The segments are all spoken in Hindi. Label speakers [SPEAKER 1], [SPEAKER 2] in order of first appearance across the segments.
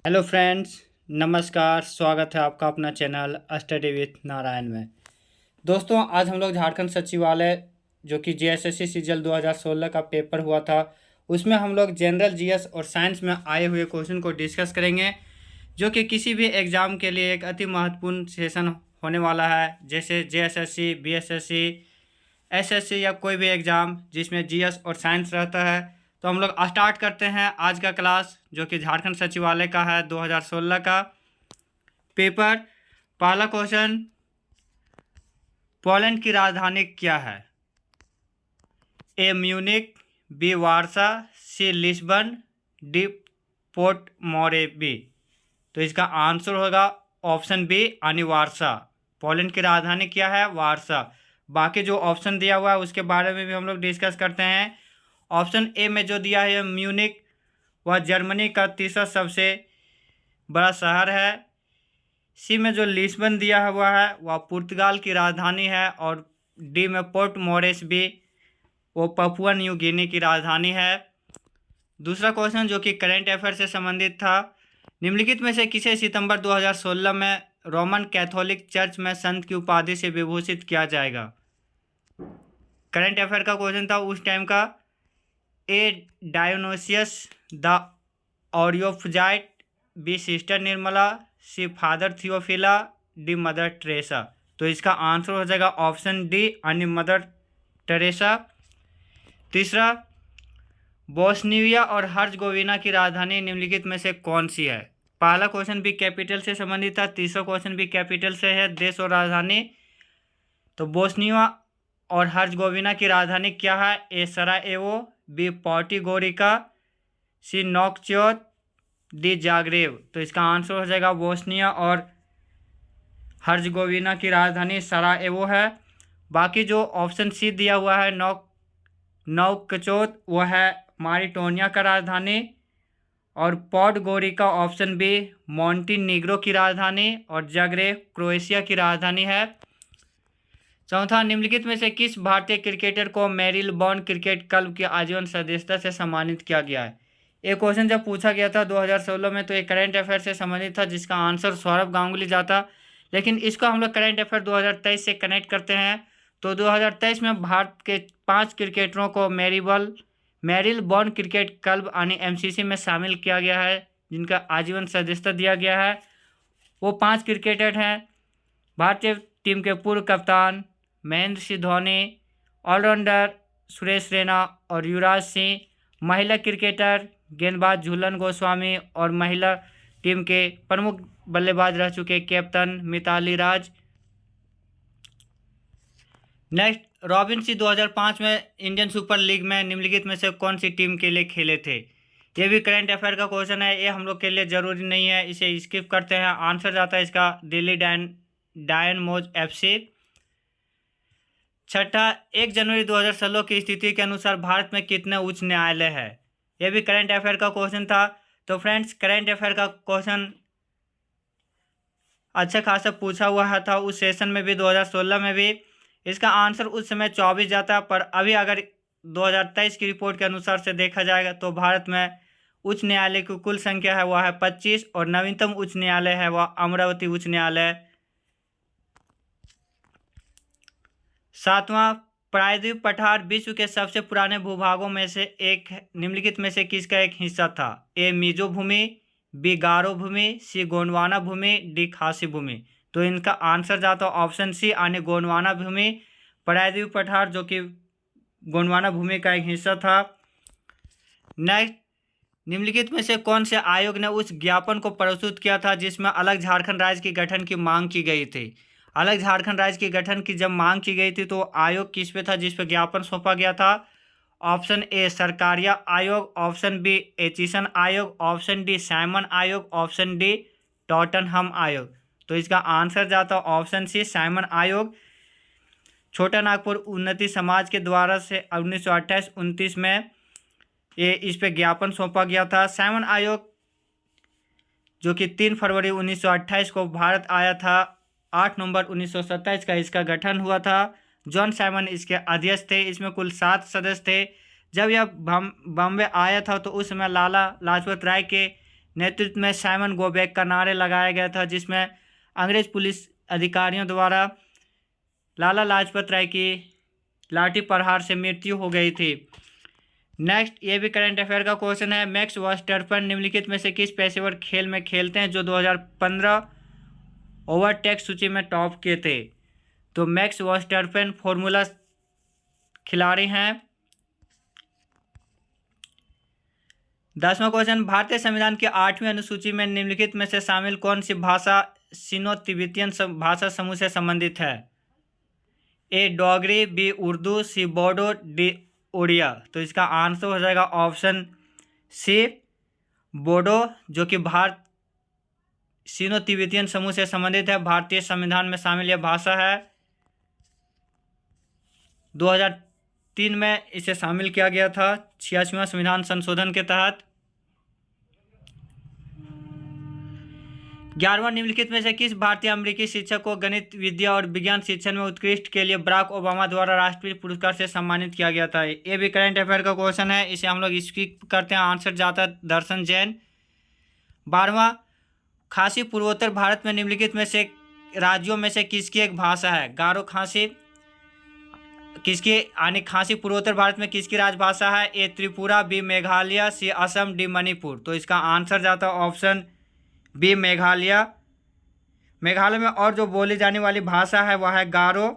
[SPEAKER 1] हेलो फ्रेंड्स, नमस्कार। स्वागत है आपका अपना चैनल स्टडी विथ नारायण में। दोस्तों, आज हम लोग झारखंड सचिवालय जो कि जेएसएससी सीजल 2016 का पेपर हुआ था, उसमें हम लोग जनरल जीएस और साइंस में आए हुए क्वेश्चन को डिस्कस करेंगे, जो कि किसी भी एग्ज़ाम के लिए एक अति महत्वपूर्ण सेशन होने वाला है। जैसे जेएसएससी, बीएसएससी, एसएससी या कोई भी एग्ज़ाम जिसमें जीएस और साइंस रहता है। तो हम लोग स्टार्ट करते हैं आज का क्लास, जो कि झारखंड सचिवालय का है 2016 का पेपर। पहला क्वेश्चन, पोलैंड की राजधानी क्या है? ए म्यूनिक, बी वारसा, सी लिस्बन, डी पोर्ट मोरेबी। तो इसका आंसर होगा ऑप्शन बी यानी वारसा। पोलैंड की राजधानी क्या है? वारसा। बाकी जो ऑप्शन दिया हुआ है उसके बारे में भी हम लोग डिस्कस करते हैं। ऑप्शन ए में जो दिया है म्यूनिक, वह जर्मनी का तीसरा सबसे बड़ा शहर है। सी में जो लिस्बन दिया हुआ है वह पुर्तगाल की राजधानी है। और डी में पोर्ट मोरेस्बी, वो पपुआ न्यू गिनी की राजधानी है। दूसरा क्वेश्चन जो कि करंट अफेयर से संबंधित था, निम्नलिखित में से किसे सितंबर 2016 में रोमन कैथोलिक चर्च में संत की उपाधि से विभूषित किया जाएगा? करंट अफेयर का क्वेश्चन था उस टाइम का। A Dionysius the Areopagite, B Sister Nirmala, C Father Theophila, D Mother Teresa. तो इसका आंसर हो जाएगा ऑप्शन डी यानी मदर टेरेसा। तीसरा, बोस्निया और हर्जगोविना की राजधानी निम्नलिखित में से कौन सी है? पहला क्वेश्चन भी कैपिटल से संबंधित था, तीसरा क्वेश्चन भी कैपिटल से है, देश और राजधानी। तो बोस्निया और हर्जगोविना की राजधानी क्या है? ए सरायेवो, बी पोर्टिगोरिका, सी नोकचोत, डी जाग्रेब। तो इसका आंसर हो जाएगा बोस्निया और हर्जगोविना की राजधानी सरायेवो है। बाकी जो ऑप्शन सी दिया हुआ है नौकचोत, वो है मारिटोनिया का राजधानी। और पोर्टगोरिका ऑप्शन बी मॉन्टीनीग्रो की राजधानी। और जाग्रेब क्रोएशिया की राजधानी है। चौथा, निम्नलिखित में से किस भारतीय क्रिकेटर को मेरिलबॉर्न क्रिकेट क्लब की आजीवन सदस्यता से सम्मानित किया गया है? ये क्वेश्चन जब पूछा गया था 2016 में, तो ये करंट अफेयर से संबंधित था, जिसका आंसर सौरभ गांगुली जाता। लेकिन इसको हम लोग करंट अफेयर 2023 से कनेक्ट करते हैं। तो 2023 में भारत के 5 क्रिकेटरों को मेरिलबॉर्न क्रिकेट क्लब यानी एमसीसी में शामिल किया गया है, जिनका आजीवन सदस्यता दिया गया है। वो 5 क्रिकेटर हैं: भारतीय टीम के पूर्व कप्तान महेंद्र सिंह धोनी, ऑलराउंडर सुरेश रैना और युवराज सिंह, महिला क्रिकेटर गेंदबाज झूलन गोस्वामी, और महिला टीम के प्रमुख बल्लेबाज रह चुके कैप्टन मिताली राज। नेक्स्ट, रॉबिन सी 2005 में इंडियन सुपर लीग में निम्नलिखित में से कौन सी टीम के लिए खेले थे? ये भी करंट अफेयर का क्वेश्चन है, ये हम लोग के लिए ज़रूरी नहीं है, इसे स्किप करते हैं। आंसर जाता है इसका दिल्ली डायनामोज एफसी। छठा, 1 जनवरी 2016 की स्थिति के अनुसार भारत में कितने उच्च न्यायालय है? यह भी करंट अफेयर का क्वेश्चन था। तो फ्रेंड्स, करंट अफेयर का क्वेश्चन अच्छा खासा पूछा हुआ था उस सेशन में भी, 2016 में भी। इसका आंसर उस समय 24 जाता, पर अभी अगर 2023 की रिपोर्ट के अनुसार से देखा जाएगा तो भारत में उच्च न्यायालय की कुल संख्या है वह है 25, और नवीनतम उच्च न्यायालय है वह अमरावती उच्च न्यायालय। सातवां, प्रायद्वीप पठार विश्व के सबसे पुराने भूभागों में से एक है, निम्नलिखित में से किसका एक हिस्सा था? ए मिजो भूमि, बी गारो भूमि, सी गोंडवाना भूमि, डी खासी भूमि। तो इनका आंसर जाता ऑप्शन सी यानी गोंडवाना भूमि। प्रायद्वीप पठार जो कि गोंडवाना भूमि का एक हिस्सा था। नेक्स्ट, निम्नलिखित में से कौन से आयोग ने उस ज्ञापन को प्रस्तुत किया था जिसमें अलग झारखंड राज्य के गठन की मांग की गई थी? अलग झारखंड राज्य के गठन की जब मांग की गई थी तो आयोग किस पे था जिस पे ज्ञापन सौंपा गया था? ऑप्शन ए सरकारिया आयोग, ऑप्शन बी एचिसन आयोग, ऑप्शन डी साइमन आयोग, ऑप्शन डी टॉटनहम आयोग। तो इसका आंसर जाता ऑप्शन सी साइमन आयोग। छोटा नागपुर उन्नति समाज के द्वारा से 1928-29 में ये इस पे ज्ञापन सौंपा गया था। साइमन आयोग जो कि 3 फरवरी 1928 को भारत आया था, 8 नवंबर 1927 का इसका गठन हुआ था। जॉन साइमन इसके अध्यक्ष थे। इसमें कुल 7 सदस्य थे। जब यह बॉम्बे आया था तो उस समय लाला लाजपत राय के नेतृत्व में साइमन गो बैक का नारे लगाया गया था, जिसमें अंग्रेज पुलिस अधिकारियों द्वारा लाला लाजपत राय की लाठी प्रहार से मृत्यु हो गई थी। नेक्स्ट, ये भी करंट अफेयर का क्वेश्चन है। मैक्स वर्स्टैपेन निम्नलिखित में से किस पेशेवर खेल में खेलते हैं जो 2015 ओवरटेक सूची में टॉप किए थे? तो मैक्स वर्स्टैपेन फॉर्मूला खिलाड़ी हैं। 10वां क्वेश्चन, भारतीय संविधान की 8वीं अनुसूची में निम्नलिखित में से शामिल कौन सी भाषा सिनो तिब्बतियन भाषा समूह से संबंधित है? ए डोगरी, बी उर्दू, सी बोडो, डी उड़िया। तो इसका आंसर हो जाएगा ऑप्शन सी बोडो, जो कि सिनो तिब्बतियन समूह से संबंधित है। भारतीय संविधान में शामिल यह भाषा है। 2003 में इसे शामिल किया गया था 86वां संविधान संशोधन के तहत। 11वां, निम्नलिखित में से किस भारतीय अमेरिकी शिक्षक को गणित, विद्या और विज्ञान शिक्षण में उत्कृष्ट के लिए बराक ओबामा द्वारा राष्ट्रपति पुरस्कार से सम्मानित किया गया था? ये भी करंट अफेयर का क्वेश्चन है, इसे हम लोग स्किप करते हैं। आंसर जाता है दर्शन जैन। 12वां, खासी पूर्वोत्तर भारत में निम्नलिखित में से राज्यों में से किसकी एक भाषा है? गारो खासी किसकी यानी खासी पूर्वोत्तर भारत में किसकी राजभाषा है? ए त्रिपुरा, बी मेघालय, सी असम, डी मणिपुर। तो इसका आंसर जाता है ऑप्शन बी मेघालय। मेघालय में और जो बोली जाने वाली भाषा है वह है गारो।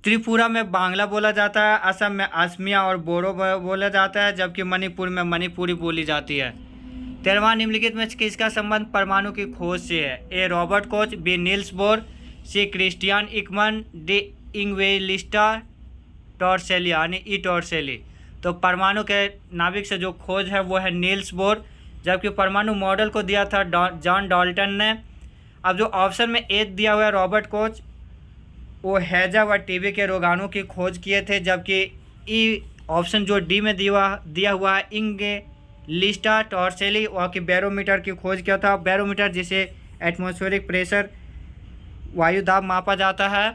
[SPEAKER 1] त्रिपुरा में बांग्ला बोला जाता है, असम में असमिया और बोडो बोला जाता है, जबकि मणिपुर में मणिपुरी बोली जाती है। 13वां, निम्नलिखित में किसका संबंध परमाणु की खोज से है? A Robert Koch, B Niels Bohr, C Christiaan Eijkman, D Evangelista Torricelli यानी ई टॉर्सेली। तो परमाणु के नाभिक से जो खोज है वो है नील्स बोर, जबकि परमाणु मॉडल को दिया था जॉन डाल्टन ने। अब जो ऑप्शन में ए दिया हुआ है रॉबर्ट कोच, वो हैजा व टीबी के रोगाणु की खोज किए थे, जबकि ई ऑप्शन जो डी में दिया हुआ है इंग्वेलिस्टा टॉर्सेली, वह की बैरोमीटर की खोज किया था। बैरोमीटर जिसे एटमॉस्फेरिक प्रेशर वायु दाब मापा जाता है।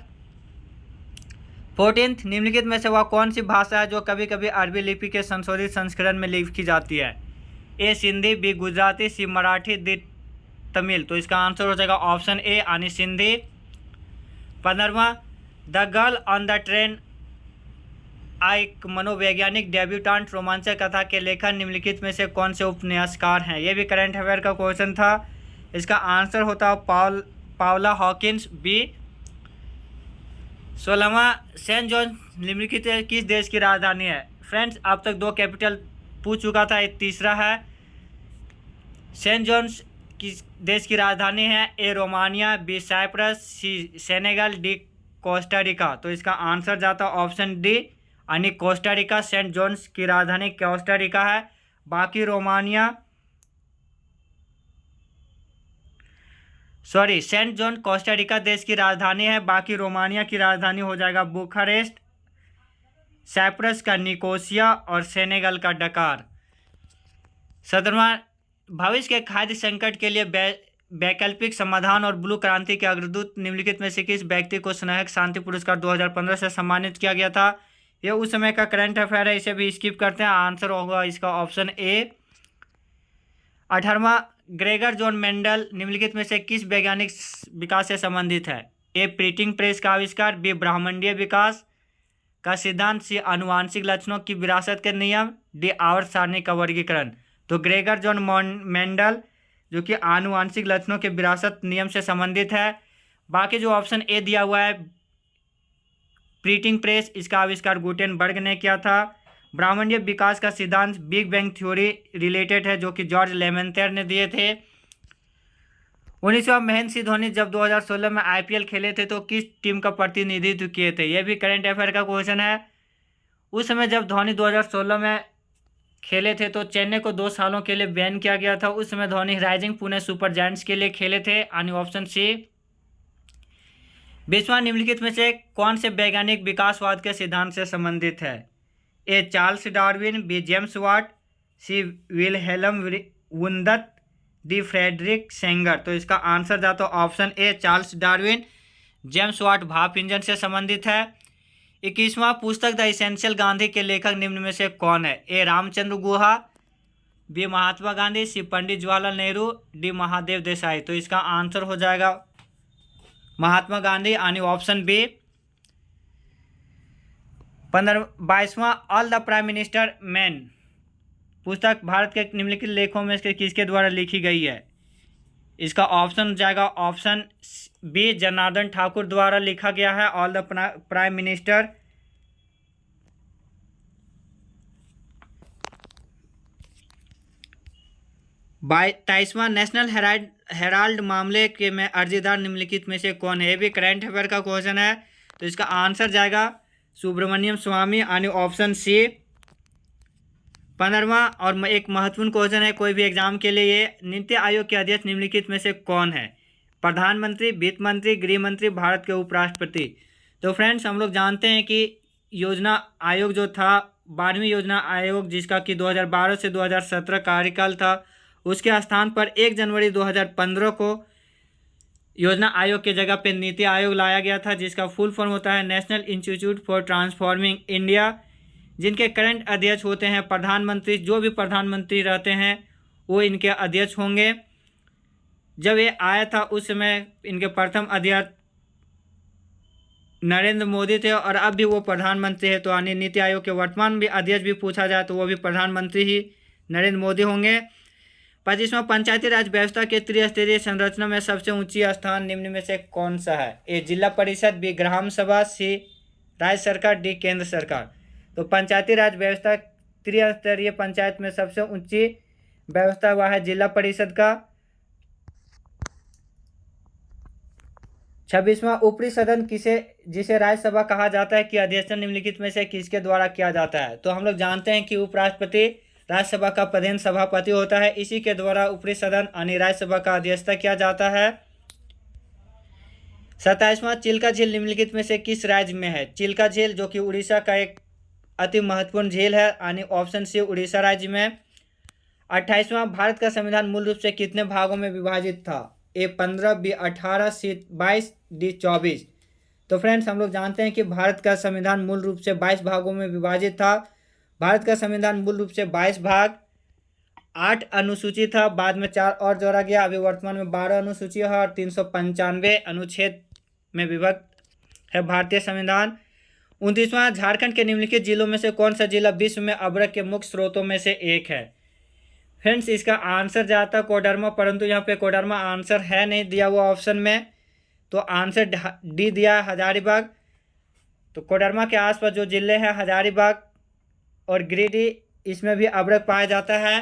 [SPEAKER 1] 14th, निम्नलिखित में से वह कौन सी भाषा है जो कभी कभी अरबी लिपि के संशोधित संस्करण में लिखी जाती है? A Sindhi, B Gujarati, C Marathi, D Tamil. तो इसका आंसर हो जाएगा ऑप्शन ए यानी सिंधी। 15वां, the girl on the train एक मनोवैज्ञानिक डेब्यूटांट रोमांचक कथा के लेखक निम्नलिखित में से कौन से उपन्यासकार हैं? यह भी करंट अफेयर का क्वेश्चन था। इसका आंसर होता है पावला हॉकिंस, बी। 16वां, सेंट जॉन निम्नलिखित किस देश की राजधानी है? फ्रेंड्स, अब तक 2 कैपिटल पूछ चुका था, एक तीसरा है। सेंट जॉन्स किस देश की राजधानी है? ए रोमानिया, बी साइप्रस, सी सेनेगल, डी कोस्टा रिका। तो इसका आंसर जाता ऑप्शन डी यानी कोस्टा रिका। सेंट जॉन्स की राजधानी कोस्टा रिका है, बाकी सेंट जॉन कोस्टा रिका देश की राजधानी है, बाकी रोमानिया की राजधानी हो जाएगा बुखारेस्ट, साइप्रस का निकोसिया और सेनेगल का डकार। 17वां, भविष्य के खाद्य संकट के लिए वैकल्पिक समाधान और ब्लू क्रांति के अग्रदूत निम्नलिखित में से किस व्यक्ति को स्नेहक शांति पुरस्कार 2015 से सम्मानित किया गया था? यह उस समय का करंट अफेयर है, इसे भी स्किप करते हैं। आंसर होगा इसका ऑप्शन ए। 18वां, ग्रेगर जॉन मेंडल निम्नलिखित में से किस वैज्ञानिक विकास से संबंधित है? ए प्रिंटिंग प्रेस का आविष्कार, बी ब्रह्मांडीय विकास का सिद्धांत, सी आनुवांशिक लक्षणों की विरासत के नियम, डी आवर्त सारणी का वर्गीकरण। तो ग्रेगर जॉन मेंडल जो कि आनुवांशिक लक्षणों के विरासत नियम से संबंधित है। बाकी जो ऑप्शन ए दिया हुआ है प्रिंटिंग प्रेस, इसका आविष्कार गुटेनबर्ग ने किया था। ब्रह्मांडीय विकास का सिद्धांत बिग बैंग थ्योरी रिलेटेड है, जो कि जॉर्ज लेमेंथर ने दिए थे। 19वां, महेंद्र सिंह धोनी जब 2016 में IPL खेले थे तो किस टीम का प्रतिनिधित्व किए थे? यह भी करंट अफेयर का क्वेश्चन है। उस समय जब धोनी 2016 में खेले थे तो चेन्नई को 2 सालों के लिए बैन किया गया था। उस समय Dhoni rising Pune super giants के लिए खेले थे, यानी ऑप्शन सी। 20वां, निम्नलिखित में से कौन से वैज्ञानिक विकासवाद के सिद्धांत से संबंधित है? A Charles Darwin, B James Watt, C Wilhelm Wundt, D Frederick Sanger. तो इसका आंसर जाता option A Charles Darwin. James Watt भाप इंजन से संबंधित है। 21वां, पुस्तक द इसेंशियल गांधी के लेखक निम्न में से कौन है? A Ramchandra Guha, B Mahatma Gandhi, C Pandit Jawaharlal Nehru, D Mahadev Desai. तो इसका आंसर हो जाएगा महात्मा गांधी यानी ऑप्शन बी। 22वां all the prime minister man पुस्तक भारत के निम्नलिखित लेखों में से किसके द्वारा लिखी गई है? इसका ऑप्शन जाएगा ऑप्शन बी, जनार्दन ठाकुर द्वारा लिखा गया है ऑल द प्राइम मिनिस्टर। 23वां नेशनल हेराल्ड मामले के में अर्जीदार निम्नलिखित में से कौन है? ये भी करंट अफेयर का क्वेश्चन है। तो इसका आंसर जाएगा सुब्रमण्यम स्वामी यानी ऑप्शन सी। 15वां और एक महत्वपूर्ण क्वेश्चन है कोई भी एग्जाम के लिए, ये नीति आयोग के अध्यक्ष निम्नलिखित में से कौन है? प्रधानमंत्री, वित्त मंत्री, गृह मंत्री, भारत के उपराष्ट्रपति। तो फ्रेंड्स हम लोग जानते हैं कि योजना आयोग जो था 12वीं योजना आयोग जिसका कि 2012 से 2017 कार्यकाल था, उसके स्थान पर 1 जनवरी 2015 को योजना आयोग की जगह पे नीति आयोग लाया गया था, जिसका फुल फॉर्म होता है national institute for transforming India, जिनके करंट अध्यक्ष होते हैं प्रधानमंत्री। जो भी प्रधानमंत्री रहते हैं वो इनके अध्यक्ष होंगे। जब ये आया था उस समय इनके प्रथम अध्यक्ष नरेंद्र मोदी थे और अब भी वो प्रधानमंत्री है। तो यानी नीति आयोग के वर्तमान भी अध्यक्ष भी पूछा जाए तो वो भी प्रधानमंत्री ही नरेंद्र मोदी होंगे। 25वां पंचायती राज व्यवस्था के त्रिस्तरीय संरचना में सबसे ऊंची स्थान निम्न में से कौन सा है? ए जिला परिषद, बी ग्राम सभा, सी राज्य सरकार, डी केंद्र सरकार। तो पंचायती राज व्यवस्था त्रिस्तरीय पंचायत में सबसे ऊंची व्यवस्था हुआ है जिला परिषद का। 26वां ऊपरी सदन जिसे राज्यसभा कहा जाता है कि अध्यक्षता निम्नलिखित में से किसके द्वारा किया जाता है? तो हम लोग जानते हैं कि उपराष्ट्रपति राज्यसभा का प्रधान सभापति होता है, इसी के द्वारा ऊपरी सदन यानी राज्यसभा का अध्यक्षता किया जाता है। 27वां चिल्का झील निम्नलिखित में से किस राज्य में है? चिल्का झील जो कि उड़ीसा का एक अति महत्वपूर्ण झील है यानी ऑप्शन सी उड़ीसा राज्य में। 28वां भारत का संविधान मूल रूप से कितने भागों में विभाजित था? ए 15, बी 18, सी 22, डी 24। तो फ्रेंड्स हम लोग जानते हैं कि भारत का संविधान मूल रूप से 22 भागों में विभाजित था। भारत का संविधान मूल रूप से 22 भाग 8 अनुसूची था, बाद में 4 और जोड़ा गया। अभी वर्तमान में 12 अनुसूची है और 395 अनुच्छेद में विभक्त है भारतीय संविधान। 29वां झारखंड के निम्नलिखित जिलों में से कौन सा जिला विश्व में अभ्रक के मुख्य स्रोतों में से एक है? फ्रेंड्स इसका आंसर जाता कोडरमा, परंतु यहाँ पे कोडरमा आंसर है नहीं दिया हुआ ऑप्शन में, तो आंसर डी दिया हजारीबाग। तो कोडरमा के आसपास जो जिले हैं हजारीबाग और गिरिडीह, इसमें भी अभ्रक पाया जाता है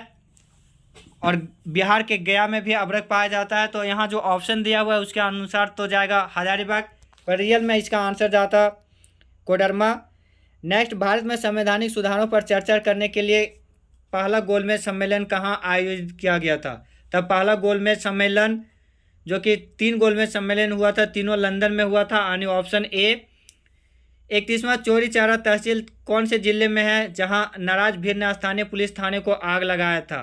[SPEAKER 1] और बिहार के गया में भी अभ्रक पाया जाता है। तो यहाँ जो ऑप्शन दिया हुआ है उसके अनुसार तो जाएगा हजारीबाग, पर रियल में इसका आंसर जाता कोडरमा। नेक्स्ट, भारत में संवैधानिक सुधारों पर चर्चा करने के लिए पहला गोलमेज सम्मेलन कहाँ आयोजित किया गया था? तब पहला गोलमेज सम्मेलन जो कि 3 गोलमेज सम्मेलन हुआ था, तीनों लंदन में हुआ था यानी ऑप्शन ए। 31वां चौरी चौरा तहसील कौन से जिले में है जहां नाराज भीड़ ने स्थानीय पुलिस थाने को आग लगाया था?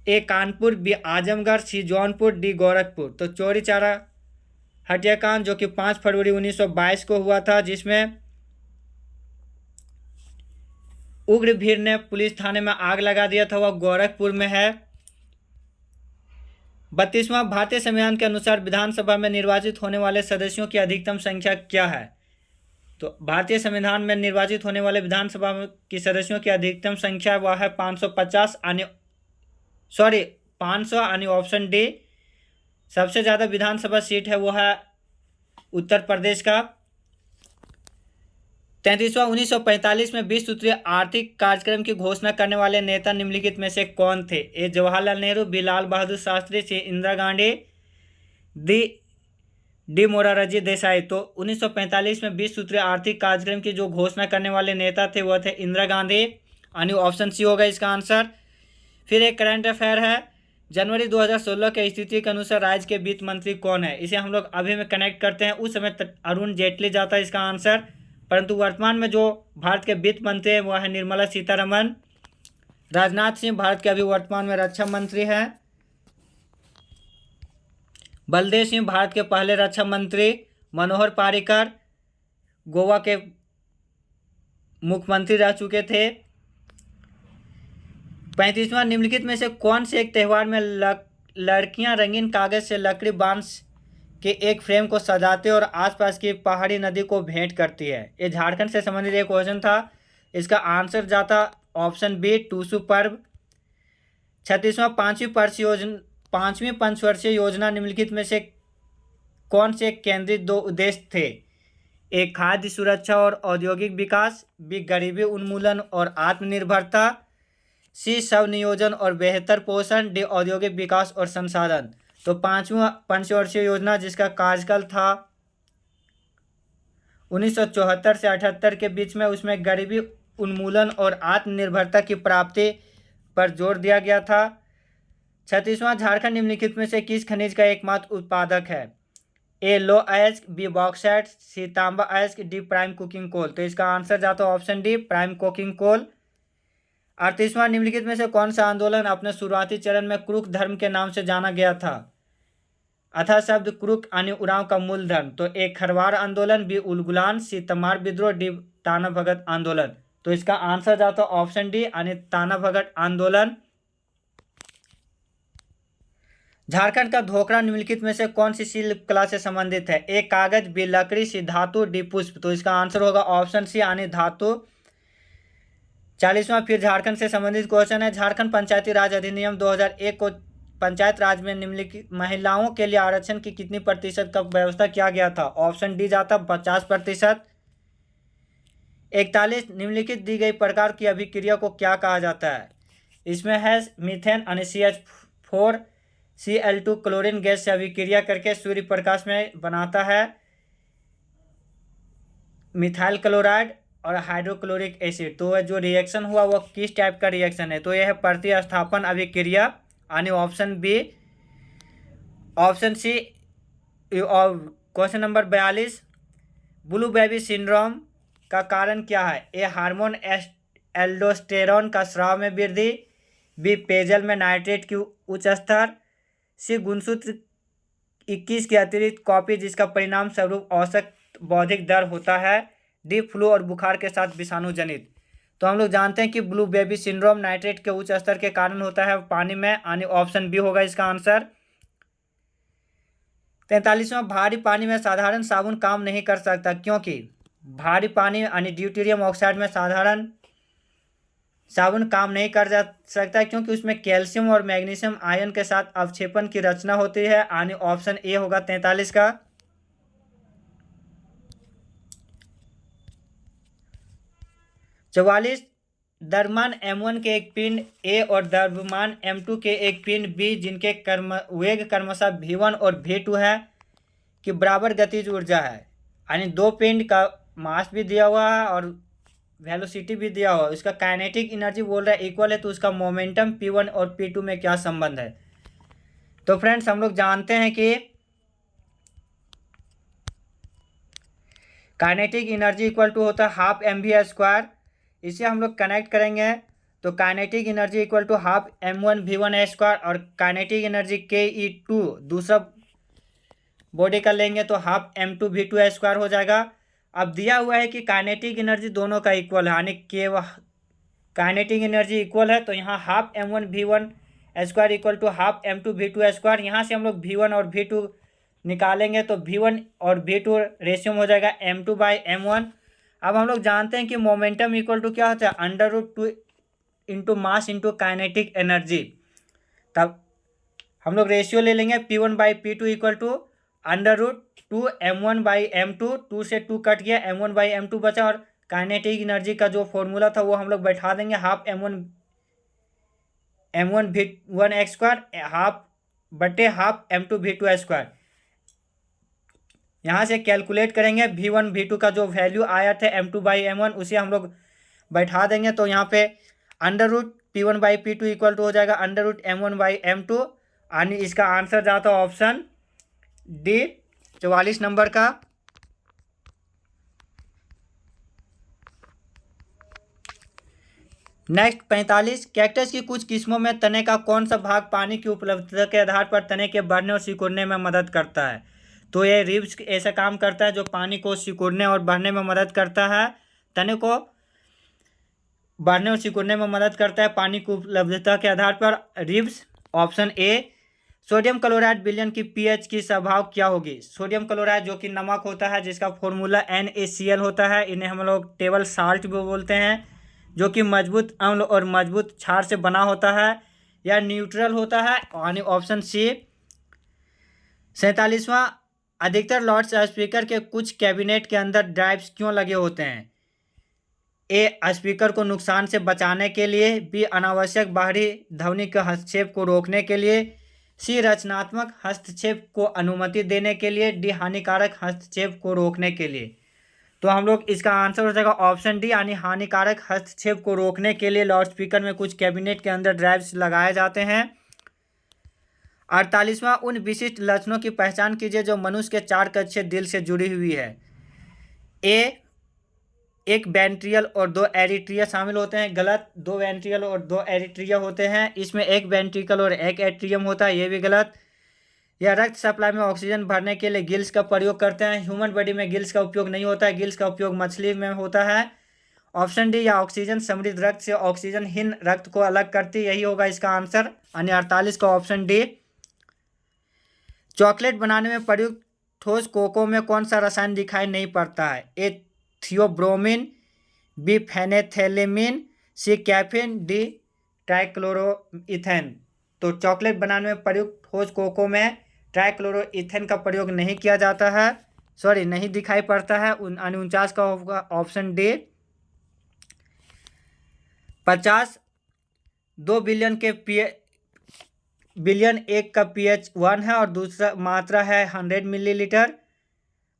[SPEAKER 1] ए कानपुर, बी आजमगढ़, सी जौनपुर, डी गोरखपुर। तो चौरी चौरा हत्याकांड जो कि 5 फरवरी 1922 को हुआ था, जिसमें उग्र भीड़ ने पुलिस थाने में आग लगा दिया था, वह गोरखपुर में है। 32वां भारतीय संविधान के अनुसार विधानसभा में निर्वाचित होने वाले सदस्यों की अधिकतम संख्या क्या है? तो भारतीय संविधान में निर्वाचित होने वाले विधानसभा की सदस्यों की अधिकतम संख्या वह है 550 500 यानी ऑप्शन डी। सबसे ज़्यादा विधानसभा सीट है वो है उत्तर प्रदेश का। 33वां 1945 में 20 सूत्रीय आर्थिक कार्यक्रम की घोषणा करने वाले नेता निम्नलिखित में से कौन थे? ए जवाहरलाल नेहरू, बी लाल बहादुर शास्त्री, सी इंदिरा गांधी, डी मोरारजी देसाई। तो 1945 में 20 सूत्रीय आर्थिक कार्यक्रम की जो घोषणा करने वाले नेता थे वह थे इंदिरा गांधी, यानी ऑप्शन सी होगा इसका आंसर। फिर एक करंट अफेयर है, जनवरी 2016 के स्थिति के अनुसार राज्य के वित्त मंत्री कौन है? इसे हम लोग अभी में कनेक्ट करते हैं, उस समय अरुण जेटली जाता है इसका आंसर, परंतु वर्तमान में जो भारत के वित्त मंत्री हैं वह है निर्मला सीतारमण। राजनाथ सिंह भारत के अभी वर्तमान में रक्षा मंत्री हैं। बलदेव सिंह भारत के पहले रक्षा मंत्री। मनोहर पारिकर गोवा के मुख्यमंत्री रह चुके थे। 35वां, निम्नलिखित में से कौन से एक त्यौहार में लड़कियां रंगीन कागज से लकड़ी बांस के एक फ्रेम को सजाते और आसपास की पहाड़ी नदी को भेंट करती है? ये झारखंड से संबंधित एक क्वेश्चन था। इसका आंसर जाता ऑप्शन बी, टूसू पर्व। 36वां, पांचवी पंचवर्षीय योजना निम्नलिखित में से कौन से केंद्रित दो उद्देश्य थे? एक, खाद्य सुरक्षा और औद्योगिक विकास। बी, गरीबी उन्मूलन और आत्मनिर्भरता। सी, स्वनियोजन और बेहतर पोषण। डी, औद्योगिक विकास और संसाधन। तो पांचवी पंचवर्षीय योजना जिसका कार्यकाल था 1974 से 78 के बीच में, उसमें गरीबी उन्मूलन और आत्मनिर्भरता की प्राप्ति पर जोर दिया गया था। 36वां, झारखंड निम्नलिखित में से किस खनिज का एकमात्र उत्पादक है? ए, लो अयस्क। B, bauxite. सी, तांबा अयस्क। D, prime cooking coal. तो इसका आंसर जाता है option D, prime cooking coal. 38वां, निम्नलिखित में से कौन सा आंदोलन अपने शुरुआती चरण में क्रूक धर्म के नाम से जाना गया था? अथा शब्द क्रूक यानी उरांव का मूल धर्म। तो ए, खरवार आंदोलन। बी, उलगुलान। सी, तमार विद्रोह। डी, ताना भगत आंदोलन। तो इसका आंसर जाता है ऑप्शन डी यानी ताना भगत आंदोलन। झारखंड का धोखरा निम्नलिखित में से कौन सी शिल्प कला से संबंधित है? ए, कागज। बी, लकड़ी। सी, धातु। डी, पुष्प। तो इसका आंसर होगा ऑप्शन सी यानी धातु। 40वां, फिर झारखंड से संबंधित क्वेश्चन है। झारखंड पंचायती राज अधिनियम 2001 को पंचायत राज में निम्नलिखित महिलाओं के लिए आरक्षण की कितनी प्रतिशत का व्यवस्था किया गया था? ऑप्शन डी जाता 50%। 41, निम्नलिखित दी गई प्रकार की अभिक्रिया को क्या कहा जाता है? इसमें है मीथेन यानी CH4 Cl2 क्लोरीन गैस से अभिक्रिया करके सूर्य प्रकाश में बनाता है मिथाइल क्लोराइड और हाइड्रोक्लोरिक एसिड। तो जो रिएक्शन हुआ वो किस टाइप का रिएक्शन है? तो यह है प्रतिस्थापन अभिक्रिया यानी option B. Option C, question number 42, blue baby syndrome का कारण क्या है? ए, हार्मोन एल्डोस्टेरोन का स्राव में वृद्धि। बी, पेयजल में नाइट्रेट की उच्च स्तर। सी, गुणसूत्र 21 की अतिरिक्त कॉपी जिसका परिणाम स्वरूप औसत बौद्धिक दर होता है। डी, फ्लू और बुखार के साथ विषाणु जनित। तो हम लोग जानते हैं कि ब्लू बेबी सिंड्रोम नाइट्रेट के उच्च स्तर के कारण होता है पानी में, यानी ऑप्शन बी होगा इसका आंसर। 43वां, भारी पानी में साधारण साबुन काम नहीं कर सकता क्योंकि? भारी पानी यानी ड्यूटेरियम ऑक्साइड में साधारण साबुन काम नहीं कर सकता क्योंकि उसमें कैल्शियम और मैग्नीशियम आयन के साथ अवक्षेपण की रचना होती है, यानी ऑप्शन ए होगा 43 का। 44, द्रव्यमान m1 के एक पिंड A और द्रव्यमान m2 के एक पिंड B जिनके वेग क्रमशः v1 और v2 है कि बराबर गतिज ऊर्जा है, यानी दो पिंड का मास भी दिया हुआ है और वेलोसिटी भी दिया हुआ है, उसका काइनेटिक एनर्जी बोल रहा है इक्वल है, तो उसका मोमेंटम P1 और P2 में क्या संबंध है? तो फ्रेंड्स हम लोग जानते हैं कि काइनेटिक एनर्जी इक्वल टू होता है हाफ mv²। इसे हम लोग कनेक्ट करेंगे तो kinetic energy equal to half m1v1² और काइनेटिक एनर्जी ke2 दूसरा बॉडी का लेंगे तो हाफ m2v2² हो जाएगा। अब दिया हुआ है कि काइनेटिक एनर्जी दोनों का इक्वल है, यानी के काइनेटिक एनर्जी इक्वल है, तो यहाँ half m1v1² equal to half m2v2²। यहाँ से हम लोग v1 और v2 निकालेंगे तो v1 और v2 रेशियो हो जाएगा m2/m1। अब हम लोग जानते हैं कि मोमेंटम इक्वल टू क्या होता है? √2 into mass into kinetic energy. तब हम लोग रेशियो ले लेंगे P1/P2 इक्वल टू √2 m1/m2। 2 से 2 कट गया, m1/m2 बचा और काइनेटिक एनर्जी का जो फॉर्मूला था वो हम लोग बैठा देंगे हाफ m1v1x² हाफ बटे हाफ m2v2²। यहाँ से कैलकुलेट करेंगे v1 v2 का जो वैल्यू आया था m2/m1 उसे हम लोग बैठा देंगे, तो यहाँ पे √P1/P2 इक्वल टू हो जाएगा √m1/m2, यानी इसका आंसर जाता है ऑप्शन डी 44 नंबर का। नेक्स्ट 45, कैक्टस की कुछ किस्मों में तने का कौन सा भाग पानी की उपलब्धता के आधार पर तने के बढ़ने और सिकुड़ने में मदद करता है? तो ये रिब्स ऐसा काम करता है जो पानी को सिकुड़ने और बढ़ने में मदद करता है। तने को बढ़ने और सिकुड़ने में मदद करता है पानी की उपलब्धता के आधार पर। Ribs. Option A. Sodium chloride विलयन की पीएच की स्वभाव क्या होगी? सोडियम क्लोराइड जो कि नमक होता है जिसका फॉर्मूला NaCl होता है, इन्हें हम लोग टेबल साल्ट भी बोलते हैं, जो कि मजबूत अम्ल और मजबूत क्षार से बना होता है या न्यूट्रल होता है। यानी ऑप्शन सी। 47वां, अधिकतर लाउड स्पीकर के कुछ कैबिनेट के अंदर ड्राइव्स क्यों लगे होते हैं? ए स्पीकर को नुकसान से बचाने के लिए, बी अनावश्यक बाहरी ध्वनि के हस्तक्षेप को रोकने के लिए, सी रचनात्मक हस्तक्षेप को अनुमति देने के लिए, डी हानिकारक हस्तक्षेप को रोकने के लिए। तो हम लोग इसका आंसर हो जाएगा ऑप्शन डी, यानी हानिकारक हस्तक्षेप को रोकने के लिए लाउड स्पीकर में कुछ कैबिनेट के अंदर ड्राइव्स लगाए जाते हैं। 48वां, उन विशिष्ट लक्षणों की पहचान कीजिए जो मनुष्य के चार कक्षीय दिल से जुड़ी हुई है। ए एक वेंट्रियल और दो एरिट्रिया शामिल होते हैं। गलत। दो वेंट्रियल और दो एरिट्रिया होते हैं, इसमें एक वेंट्रिकल और एक एट्रियम होता है, ये भी गलत। या रक्त सप्लाई में ऑक्सीजन भरने के लिए गिल्स का प्रयोग करते हैं। ह्यूमन बॉडी में गिल्स का उपयोग नहीं होता है, गिल्स का उपयोग मछली में होता है। Option D. या ऑक्सीजन समृद्ध रक्त से ऑक्सीजनहीन रक्त को अलग करती, यही होगा इसका आंसर, यानी 48 का ऑप्शन डी। चॉकलेट बनाने में प्रयुक्त ठोस कोको में कौन सा रसायन दिखाई नहीं पड़ता है? ए थियोब्रोमिन, बी फेनेथेलेमिन, सी कैफीन, डी ट्राइक्लोरोइथेन। तो चॉकलेट बनाने में प्रयुक्त ठोस कोको में ट्राइक्लोरोइथेन का प्रयोग नहीं किया जाता है, सॉरी नहीं दिखाई पड़ता है, 49 का होगा ऑप्शन डी। 50, 2 बिलियन के बिलियन एक का pH 1 है और दूसरा मात्रा है 100 मिलीलीटर,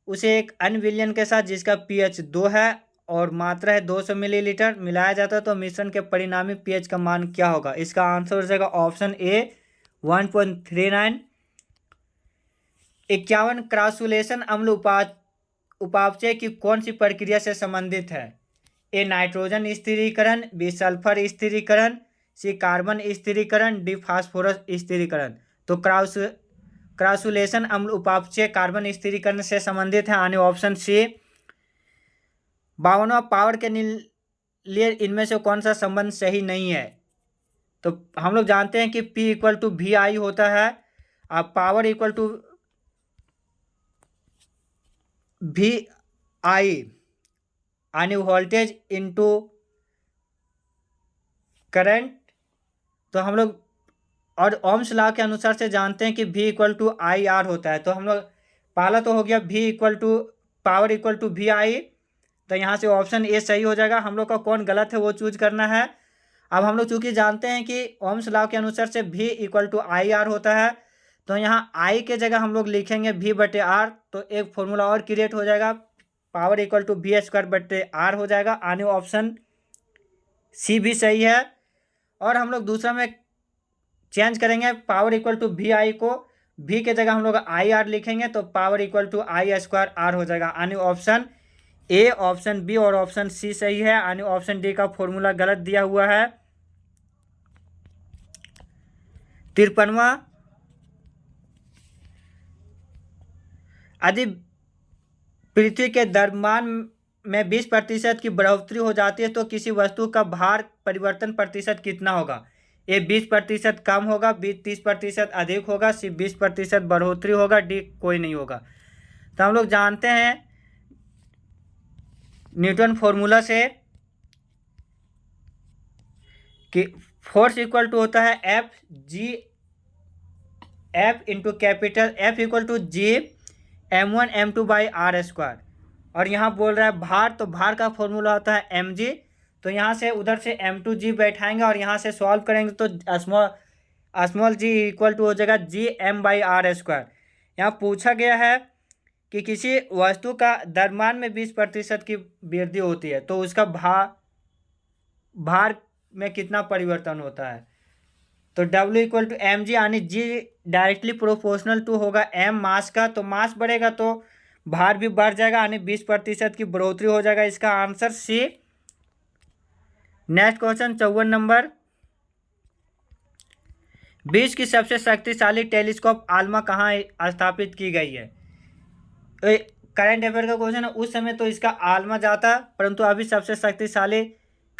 [SPEAKER 1] उसे एक अन्य बिलियन के साथ जिसका pH 2 है और मात्रा है 200 मिलीलीटर मिलाया जाता है तो मिश्रण के परिणामी pH का मान क्या होगा? इसका आंसर हो जाएगा ऑप्शन ए 1.39। 51, क्रासुलेशन अम्ल उपापचय की कौन सी प्रक्रिया से संबंधित है? ए नाइट्रोजन स्थिरीकरण, बी सल्फर स्थिरीकरण, सी कार्बन स्थिरीकरण, डी फास्फोरस स्थिरीकरण। तो क्रासुलेशन अम्ल उपापचय कार्बन स्थिरीकरण से संबंधित है, यानी ऑप्शन सी। 52वां, पावर के लिए इनमें से कौन सा संबंध सही नहीं है? तो हम लोग जानते हैं कि P = VI होता है, अब पावर = VI यानी वोल्टेज इंटू करंट। तो हम लोग और ओम्स लॉ के अनुसार से जानते हैं कि V = IR होता है। तो हम लोग पहला तो हो गया पावर = VI, तो यहाँ से ऑप्शन ए सही हो जाएगा। हम लोग का कौन गलत है वो चूज करना है। अब हम लोग चूंकि जानते हैं कि ओम्स लॉ के अनुसार से V = IR होता है, तो यहाँ I के जगह हम लोग लिखेंगे V/R, तो एक फॉर्मूला और क्रिएट हो जाएगा, पावर = V²/R हो जाएगा, यानी ऑप्शन सी भी सही है। और हम लोग दूसरा में चेंज करेंगे, पावर = VI को V के जगह हम लोग IR लिखेंगे तो पावर = I² हो जाएगा, यानी ऑप्शन ए, ऑप्शन बी और ऑप्शन सी सही है, यानी ऑप्शन डी का फॉर्मूला गलत दिया हुआ है। 53वां, यदि पृथ्वी के द्रव्यमान में 20% की बढ़ोतरी हो जाती है तो किसी वस्तु का भार परिवर्तन प्रतिशत कितना होगा? ए 20% कम होगा, बी 30% अधिक होगा, सी 20% बढ़ोतरी होगा, डी कोई नहीं होगा। तो हम लोग जानते हैं न्यूटन फॉर्मूला से कि फोर्स = होता है F into capital F = G m1 m2/r²। और यहाँ बोल रहा है भार, तो भार का फॉर्मूला होता है mg, तो यहाँ से उधर से m2g बैठाएंगे और यहाँ से सॉल्व करेंगे तो स्मॉल g = हो जाएगा Gm/r²। यहाँ पूछा गया है कि किसी वस्तु का द्रव्यमान में 20% की वृद्धि होती है तो उसका भार में कितना परिवर्तन होता है? तो W = mg, यानी G डायरेक्टली प्रोपोर्शनल टू होगा m मास का, तो मास बढ़ेगा तो भार भी बढ़ जाएगा, यानी 20% की बढ़ोतरी हो जाएगा, इसका answer C. Next question 54 number, विश्व की सबसे शक्तिशाली टेलीस्कोप आल्मा कहाँ स्थापित की गई है? करंट अफेयर का क्वेश्चन है, उस समय तो इसका आल्मा जाता, परंतु अभी सबसे शक्तिशाली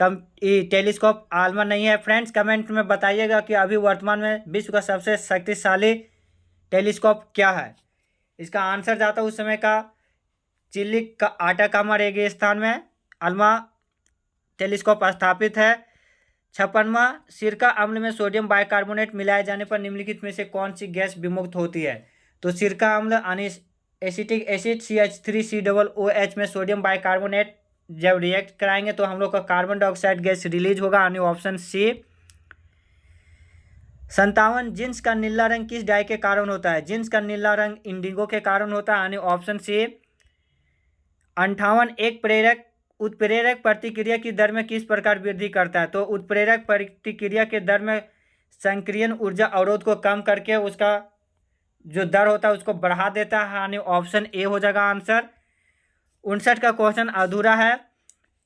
[SPEAKER 1] टेलीस्कोप आलमा नहीं है। फ्रेंड्स कमेंट में बताइएगा कि अभी वर्तमान में विश्व का सबसे शक्तिशाली टेलीस्कोप क्या है। इसका आंसर जाता उस समय का चिली का आटाकामा रेगिस्तान में आलमा टेलीस्कोप स्थापित है। 56वां, सिरका अम्ल में सोडियम बाइकार्बोनेट मिलाए जाने पर निम्नलिखित में से कौन सी गैस विमुक्त होती है। तो सिरका अम्ल यानी एसिटिक एसिड CH3COOH में सोडियम बाइकार्बोनेट जब रिएक्ट कराएंगे तो हम लोग का कार्बन डाइऑक्साइड गैस रिलीज होगा, यानी ऑप्शन सी। 57, जींस का नीला रंग किस डाई के कारण होता है। जींस का नीला रंग इंडिगो के कारण होता है, यानी ऑप्शन सी। 58, एक प्रेरक उत्प्रेरक प्रतिक्रिया की दर में किस प्रकार वृद्धि करता है। तो उत्प्रेरक प्रतिक्रिया के दर में संक्रियण ऊर्जा अवरोध को कम करके उसका जो दर होता है उसको बढ़ा देता है, यानी ऑप्शन ए हो जाएगा आंसर। 59 का क्वेश्चन अधूरा है,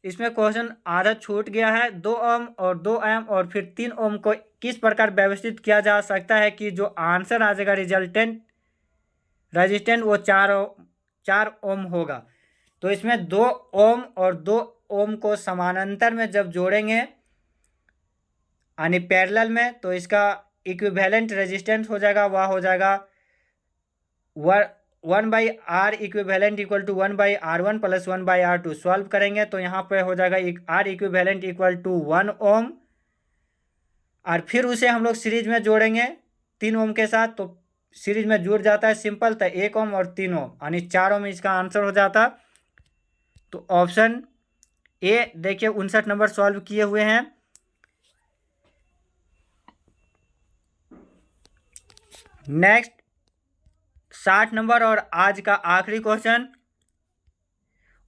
[SPEAKER 1] इसमें क्वेश्चन आधा छूट गया है। 2 ओम और 2 एम और फिर 3 ओम को किस प्रकार व्यवस्थित किया जा सकता है कि जो आंसर आ जाएगा रिजल्टेंट रेजिस्टेंट वो 4 ओम होगा। तो इसमें 2 ओम और 2 ओम को समानांतर में जब जोड़ेंगे यानी पैरेलल में, तो इसका इक्विवेलेंट रेजिस्टेंस हो जाएगा, वह हो जाएगा 1/R equivalent equal to 1/R1 plus 1/R2। Solve करेंगे तो यहाँ पे हो जाएगा R equivalent equal to 1 ohm, और फिर उसे हम लोग सीरीज में जोड़ेंगे 3 ओम के साथ, तो सीरीज में जुड़ जाता है सिंपल, तो 1 ओम और 3 ओम यानी 4 ओम इसका आंसर हो जाता। तो ऑप्शन ए देखिए 59 नंबर सॉल्व किए हुए हैं। नेक्स्ट 60 नंबर और आज का आखिरी क्वेश्चन,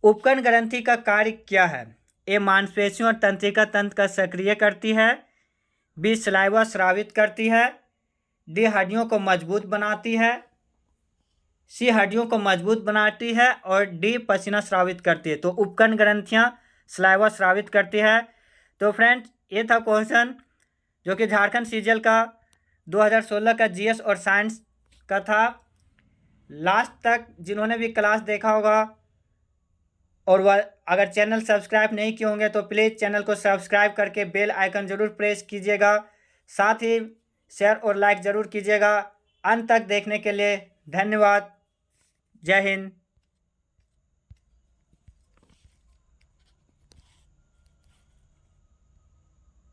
[SPEAKER 1] उपकरण ग्रंथि का कार्य क्या है। ए मांसपेशियों और तंत्रिका तंत्र का सक्रिय करती है, बी सलाइवा स्रावित करती है, डी हड्डियों को मजबूत बनाती है, सी हड्डियों को मजबूत बनाती है, और डी पसीना स्रावित करती है। तो उपकरण ग्रंथियां सलाइवा स्रावित करती है। तो फ्रेंड्स ये था क्वेश्चन जो कि झारखंड सीजीएल का 2016 का जीएस और साइंस का था। लास्ट तक जिन्होंने भी क्लास देखा होगा और वह अगर चैनल सब्सक्राइब नहीं किए होंगे तो प्लीज़ चैनल को सब्सक्राइब करके बेल आइकन ज़रूर प्रेस कीजिएगा, साथ ही शेयर और लाइक ज़रूर कीजिएगा। अंत तक देखने के लिए धन्यवाद। जय हिंद।